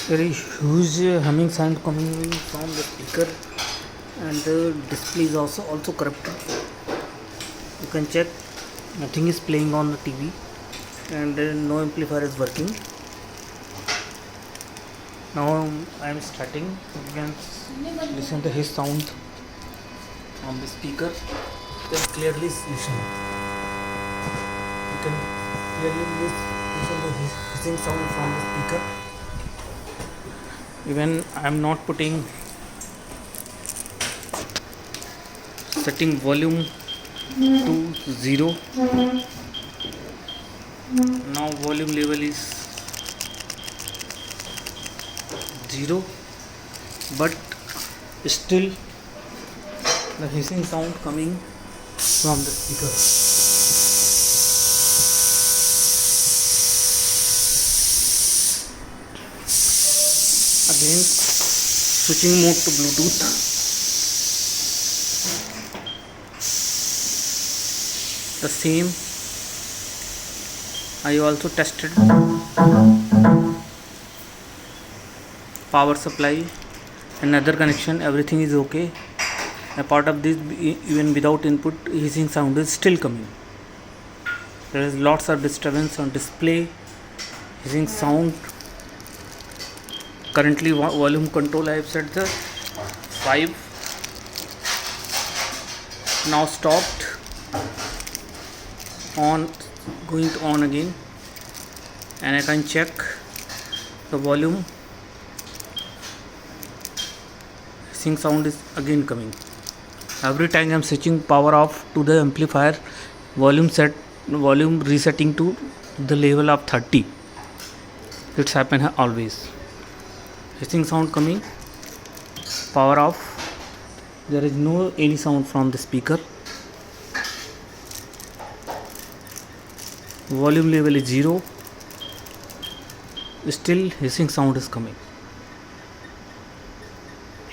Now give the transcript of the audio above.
very huge humming sound coming from the speaker, and the display is also corrupted. You can check, nothing is playing on the TV, and no amplifier is working. Now I am starting. You can listen to his sound from the speaker. You can clearly listen. You can clearly listen to his hissing sound from the speaker. Even I am not putting setting volume to 0. Now volume level is 0, but still the hissing sound coming from the speaker. Again, switching mode to Bluetooth. The same I also tested power supply and other connection, everything is okay. A part of this, even without input, hissing sound is still coming. There is lots of disturbance on display, hissing sound. Currently volume control I have set the 5. Now stopped, on, going to on again, and I can check the volume. Hissing sound is again coming. Every time I am switching power off to the amplifier, volume resetting to the level of 30. It's happen always. Hissing sound coming, power off. There is no any sound from the speaker. Volume level is 0. Still hissing sound is coming.